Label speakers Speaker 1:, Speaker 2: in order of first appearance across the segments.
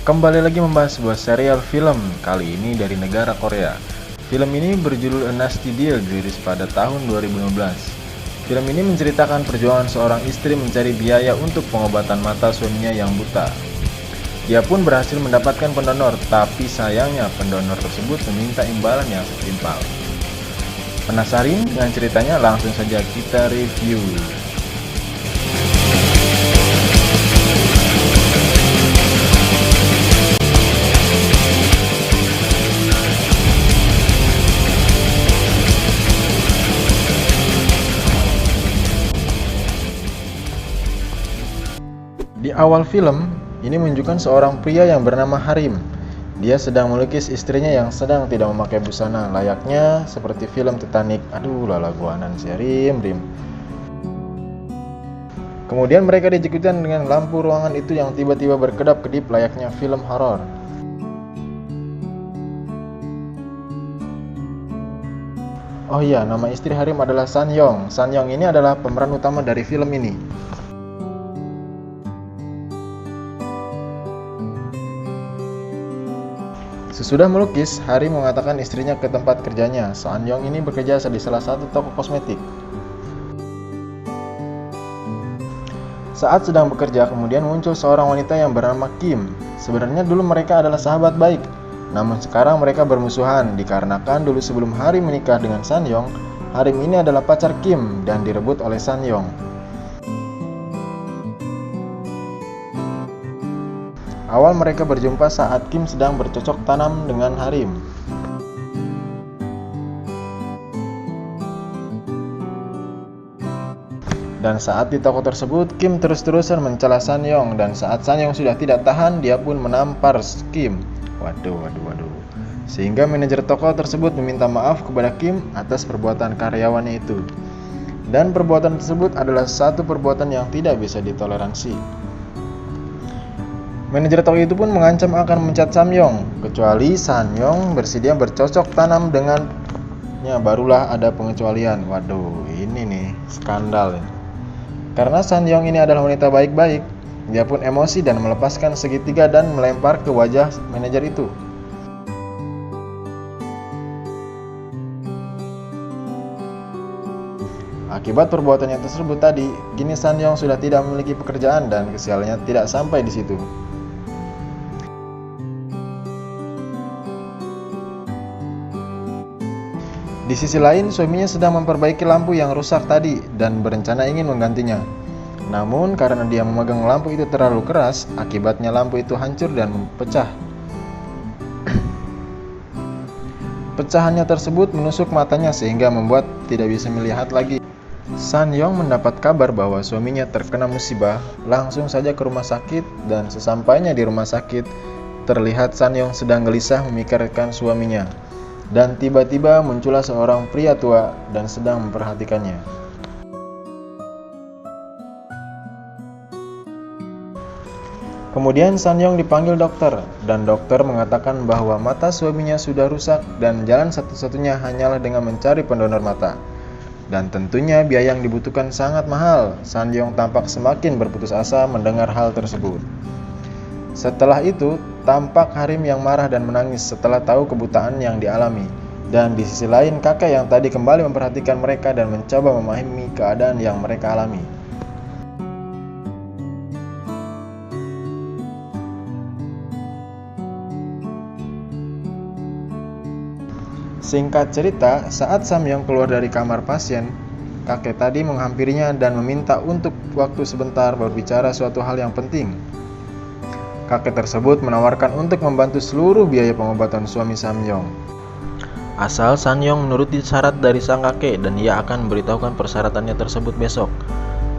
Speaker 1: Kembali lagi membahas sebuah serial film, kali ini dari negara Korea. Film ini berjudul A Nasty Deal, dirilis pada tahun 2015. Film ini menceritakan perjuangan seorang istri mencari biaya untuk pengobatan mata suaminya yang buta. Dia pun berhasil mendapatkan pendonor, tapi sayangnya pendonor tersebut meminta imbalan yang setimpal. Penasaran dengan ceritanya? Langsung saja kita review. Di awal film, ini menunjukkan seorang pria yang bernama Harim. Dia sedang melukis istrinya yang sedang tidak memakai busana, layaknya seperti film Titanic. Aduh, lala guanan si Harim. Kemudian mereka dikejutkan dengan lampu ruangan itu yang tiba-tiba berkedap-kedip layaknya film horor. Oh iya, nama istri Harim adalah Sanyong. Sanyong ini adalah pemeran utama dari film ini. Sesudah melukis, Harim mengatakan istrinya ke tempat kerjanya. Sanyong ini bekerja di salah satu toko kosmetik. Saat sedang bekerja, kemudian muncul seorang wanita yang bernama Kim. Sebenarnya dulu mereka adalah sahabat baik, namun sekarang mereka bermusuhan dikarenakan dulu sebelum Harim menikah dengan Sanyong, Harim ini adalah pacar Kim dan direbut oleh Sanyong. Awal mereka berjumpa saat Kim sedang bercocok tanam dengan Harim. Dan saat di toko tersebut, Kim terus-terusan mencela Sanyong, dan saat Sanyong sudah tidak tahan, dia pun menampar Kim. Waduh. Sehingga manajer toko tersebut meminta maaf kepada Kim atas perbuatan karyawannya itu. Dan perbuatan tersebut adalah satu perbuatan yang tidak bisa ditoleransi. Manajer toko itu pun mengancam akan mencat Sanyong, kecuali Sanyong bersedia bercocok tanam dengannya, barulah ada pengecualian. Waduh, ini nih skandal ya. Karena Sanyong ini adalah wanita baik-baik, dia pun emosi dan melepaskan segitiga dan melempar ke wajah manajer itu. Akibat perbuatannya tersebut tadi, kini Sanyong sudah tidak memiliki pekerjaan dan kesialannya tidak sampai di situ. Di sisi lain, suaminya sedang memperbaiki lampu yang rusak tadi dan berencana ingin menggantinya. Namun karena dia memegang lampu itu terlalu keras, akibatnya lampu itu hancur dan pecah. Pecahannya tersebut menusuk matanya sehingga membuat tidak bisa melihat lagi. Sanyong mendapat kabar bahwa suaminya terkena musibah, langsung saja ke rumah sakit, dan sesampainya di rumah sakit, terlihat Sanyong sedang gelisah memikirkan suaminya. Dan tiba-tiba muncullah seorang pria tua dan sedang memperhatikannya. Kemudian Sanyong dipanggil dokter, dan dokter mengatakan bahwa mata suaminya sudah rusak dan jalan satu-satunya hanyalah dengan mencari pendonor mata. Dan tentunya biaya yang dibutuhkan sangat mahal. Sanyong tampak semakin berputus asa mendengar hal tersebut. Setelah itu, tampak Harim yang marah dan menangis setelah tahu kebutaan yang dialami. Dan di sisi lain, kakek yang tadi kembali memperhatikan mereka dan mencoba memahami keadaan yang mereka alami. Singkat cerita, saat Sanyong keluar dari kamar pasien, kakek tadi menghampirinya dan meminta untuk waktu sebentar berbicara suatu hal yang penting. Kakek tersebut menawarkan untuk membantu seluruh biaya pengobatan suami Sanyong. Asal Sanyong menuruti syarat dari sang kakek dan ia akan memberitahukan persyaratannya tersebut besok.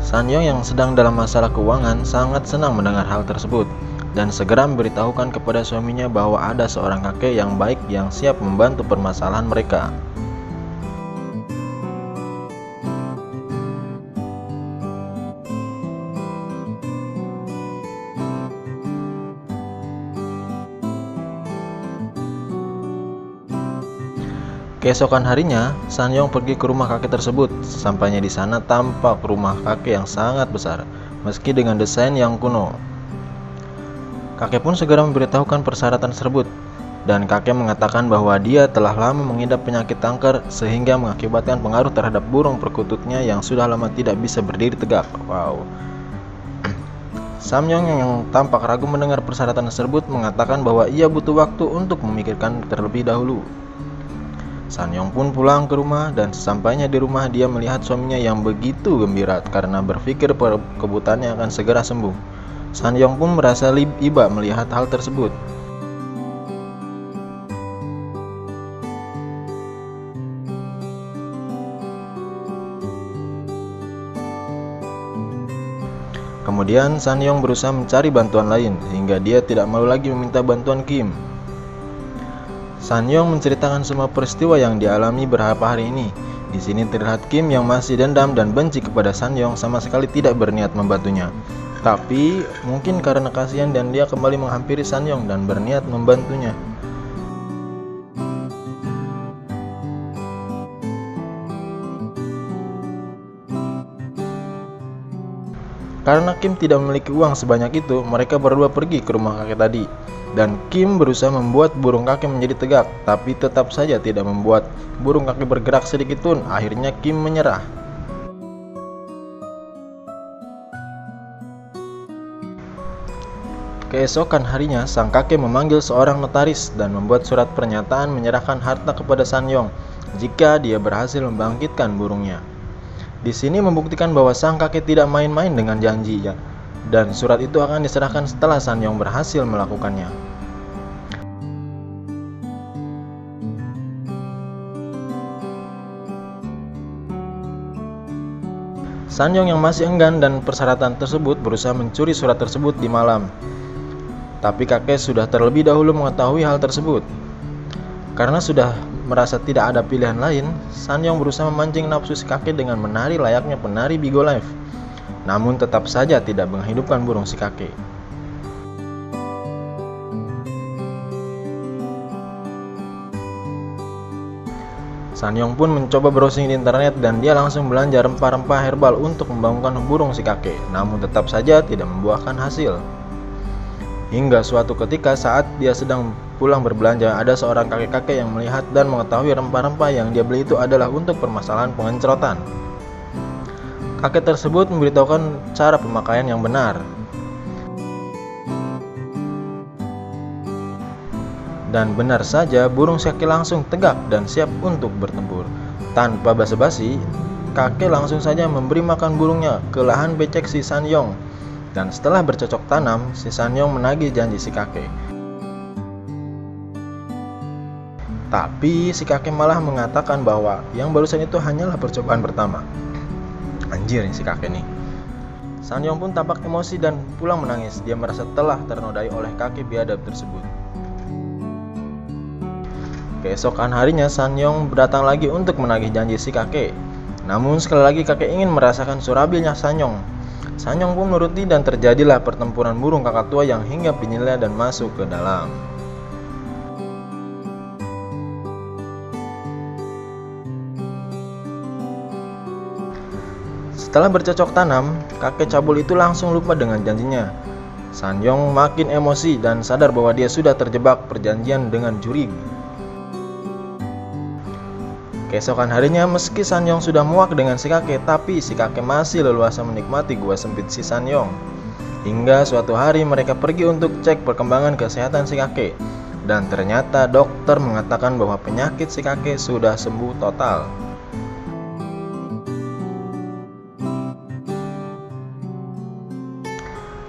Speaker 1: Sanyong yang sedang dalam masalah keuangan sangat senang mendengar hal tersebut dan segera memberitahukan kepada suaminya bahwa ada seorang kakek yang baik yang siap membantu permasalahan mereka. Keesokan harinya, Sanyong pergi ke rumah kakek tersebut. Sesampainya di sana, tampak rumah kakek yang sangat besar, meski dengan desain yang kuno. Kakek pun segera memberitahukan persyaratan tersebut, dan kakek mengatakan bahwa dia telah lama mengidap penyakit kanker sehingga mengakibatkan pengaruh terhadap burung perkututnya yang sudah lama tidak bisa berdiri tegak. Wow. Samyong yang tampak ragu mendengar persyaratan tersebut mengatakan bahwa ia butuh waktu untuk memikirkan terlebih dahulu. Sanyong pun pulang ke rumah, dan sesampainya di rumah dia melihat suaminya yang begitu gembira karena berpikir kebutuhannya akan segera sembuh. Sanyong pun merasa iba melihat hal tersebut. Kemudian Sanyong berusaha mencari bantuan lain hingga dia tidak malu lagi meminta bantuan Kim. Sanyong menceritakan semua peristiwa yang dialami beberapa hari ini. Di sini terlihat Kim yang masih dendam dan benci kepada Sanyong sama sekali tidak berniat membantunya. Tapi mungkin karena kasihan dan dia kembali menghampiri Sanyong dan berniat membantunya. Karena Kim tidak memiliki uang sebanyak itu, mereka berdua pergi ke rumah kakek tadi. Dan Kim berusaha membuat burung kakek menjadi tegak, tapi tetap saja tidak membuat burung kakek bergerak sedikit pun. Akhirnya Kim menyerah. Keesokan harinya, sang kakek memanggil seorang notaris dan membuat surat pernyataan menyerahkan harta kepada Sanyong jika dia berhasil membangkitkan burungnya. Di sini membuktikan bahwa sang kakek tidak main-main dengan janjinya, dan surat itu akan diserahkan setelah Sanyong berhasil melakukannya. Sanyong yang masih enggan dan persyaratan tersebut berusaha mencuri surat tersebut di malam. Tapi kakek sudah terlebih dahulu mengetahui hal tersebut. Karena sudah merasa tidak ada pilihan lain, Sanyong berusaha memancing nafsu si kakek dengan menari layaknya penari Bigo Live. Namun tetap saja tidak menghidupkan burung si kakek. Sanyong pun mencoba browsing di internet dan dia langsung belanja rempah-rempah herbal untuk membangunkan burung si kakek. Namun tetap saja tidak membuahkan hasil. Hingga suatu ketika saat dia sedang pulang berbelanja, ada seorang kakek-kakek yang melihat dan mengetahui rempah-rempah yang dia beli itu adalah untuk permasalahan pengencrotan. Kakek tersebut memberitahukan cara pemakaian yang benar. Dan benar saja, burung si kakek langsung tegak dan siap untuk bertempur. Tanpa basa-basi, kakek langsung saja memberi makan burungnya ke lahan becek si Sanyong. Dan setelah bercocok tanam, si Sanyong menagih janji si kakek. Tapi si kakek malah mengatakan bahwa yang barusan itu hanyalah percobaan pertama. Anjir si kakek nih. Sanyong pun tampak emosi dan pulang menangis. Dia merasa telah ternodai oleh kakek biadab tersebut. Keesokan harinya Sanyong datang lagi untuk menagih janji si kakek. Namun sekali lagi kakek ingin merasakan surabilnya Sanyong. Sanyong pun menuruti dan terjadilah pertempuran burung kakak tua yang hingga pinilnya dan masuk ke dalam. Setelah bercocok tanam, kakek cabul itu langsung lupa dengan janjinya. Sanyong makin emosi dan sadar bahwa dia sudah terjebak perjanjian dengan juri. Keesokan harinya, meski Sanyong sudah muak dengan si kakek, tapi si kakek masih leluasa menikmati gua sempit si Sanyong. Hingga suatu hari mereka pergi untuk cek perkembangan kesehatan si kakek. Dan ternyata dokter mengatakan bahwa penyakit si kakek sudah sembuh total.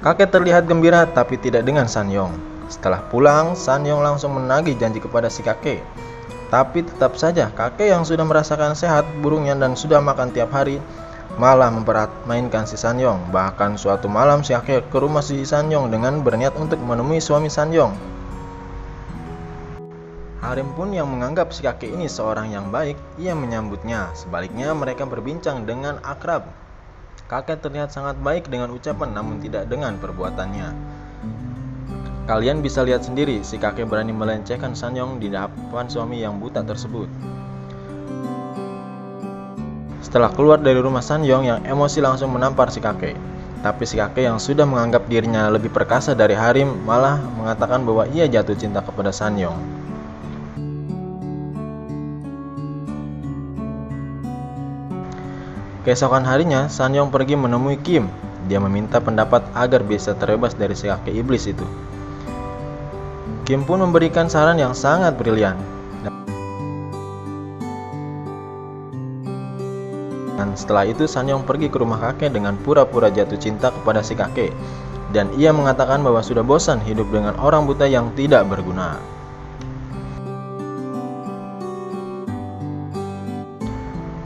Speaker 1: Kakek terlihat gembira tapi tidak dengan Sanyong. Setelah pulang, Sanyong langsung menagih janji kepada si kakek. Tapi tetap saja kakek yang sudah merasakan sehat burungnya dan sudah makan tiap hari malah mempermainkan si Sanyong. Bahkan suatu malam si kakek ke rumah si Sanyong dengan berniat untuk menemui suami Sanyong. Harim pun yang menganggap si kakek ini seorang yang baik, ia menyambutnya. Sebaliknya mereka berbincang dengan akrab. Kakek terlihat sangat baik dengan ucapan namun tidak dengan perbuatannya. Kalian bisa lihat sendiri, si kakek berani melecehkan Sanyong di hadapan suami yang buta tersebut. Setelah keluar dari rumah Sanyong yang emosi langsung menampar si kakek. Tapi si kakek yang sudah menganggap dirinya lebih perkasa dari Harim malah mengatakan bahwa ia jatuh cinta kepada Sanyong. Keesokan harinya, Sanyong pergi menemui Kim. Dia meminta pendapat agar bisa terbebas dari si kakek iblis itu. Kim pun memberikan saran yang sangat brilian. Dan setelah itu Sanyong pergi ke rumah kakek dengan pura-pura jatuh cinta kepada si kakek. Dan ia mengatakan bahwa sudah bosan hidup dengan orang buta yang tidak berguna.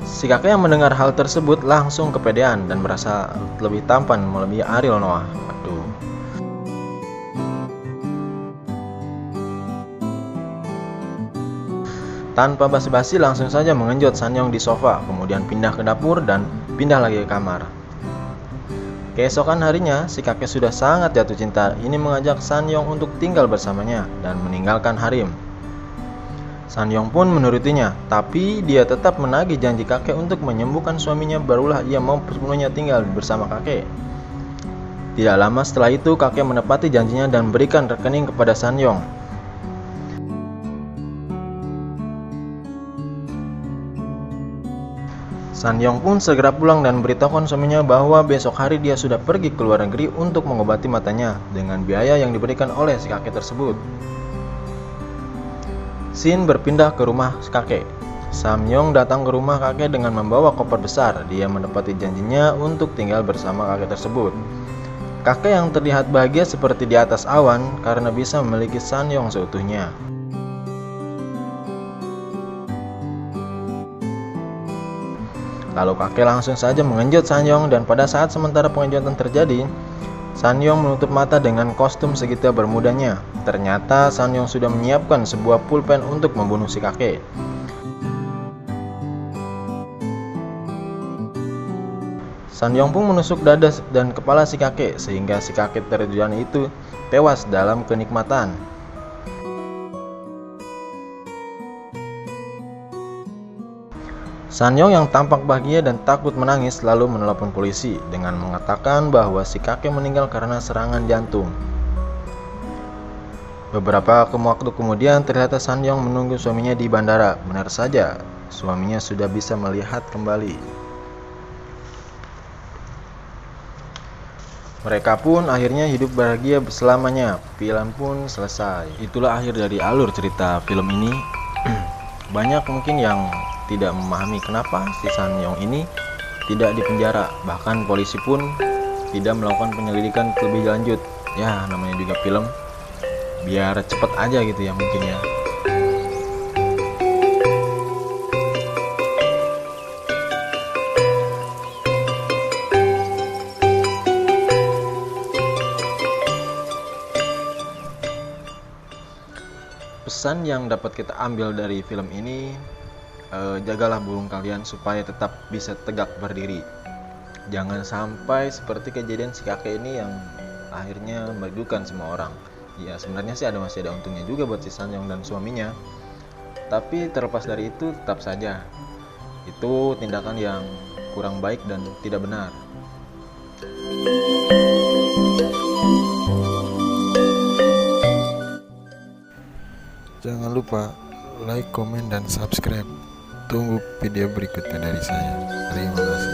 Speaker 1: Si kakek yang mendengar hal tersebut langsung kepedean dan merasa lebih tampan melebihi Ariel Noah. Aduh. Tanpa basa-basi langsung saja mengenjot Sanyong di sofa, kemudian pindah ke dapur dan pindah lagi ke kamar. Keesokan harinya, si kakek sudah sangat jatuh cinta. Ini mengajak Sanyong untuk tinggal bersamanya dan meninggalkan Harim. Sanyong pun menurutinya, tapi dia tetap menagih janji kakek untuk menyembuhkan suaminya, barulah ia mau sepenuhnya tinggal bersama kakek. Tidak lama setelah itu, kakek menepati janjinya dan berikan rekening kepada Sanyong. Sanyong pun segera pulang dan beritahukan suaminya bahwa besok hari dia sudah pergi ke luar negeri untuk mengobati matanya dengan biaya yang diberikan oleh si kakek tersebut. Shin berpindah ke rumah kakek. Samyong datang ke rumah kakek dengan membawa koper besar. Dia menepati janjinya untuk tinggal bersama kakek tersebut. Kakek yang terlihat bahagia seperti di atas awan karena bisa memiliki Sanyong seutuhnya. Lalu kakek langsung saja mengenjot Sanyong dan pada saat sementara pengenjotan terjadi, Sanyong menutup mata dengan kostum segitiga bermudanya. Ternyata Sanyong sudah menyiapkan sebuah pulpen untuk membunuh si kakek. Sanyong pun menusuk dada dan kepala si kakek sehingga si kakek terjun itu tewas dalam kenikmatan. Sanyong yang tampak bahagia dan takut menangis lalu menelepon polisi dengan mengatakan bahwa si kakek meninggal karena serangan jantung. Beberapa waktu kemudian ternyata Sanyong menunggu suaminya di bandara. Benar saja, suaminya sudah bisa melihat kembali. Mereka pun akhirnya hidup bahagia selamanya. Film pun selesai. Itulah akhir dari alur cerita film ini. Banyak mungkin yang tidak memahami kenapa si Sanyong ini tidak dipenjara. Bahkan polisi pun tidak melakukan penyelidikan lebih lanjut. Ya namanya juga film, biar cepet aja gitu ya mungkin ya. Pesan yang dapat kita ambil dari film ini, jagalah burung kalian supaya tetap bisa tegak berdiri. Jangan sampai seperti kejadian si kakek ini yang akhirnya merugikan semua orang. Ya sebenarnya sih masih ada untungnya juga buat si Sanyong dan suaminya. Tapi terlepas dari itu, tetap saja itu tindakan yang kurang baik dan tidak benar. Jangan lupa like, komen, dan subscribe. Tunggu video berikutnya dari saya. Terima kasih.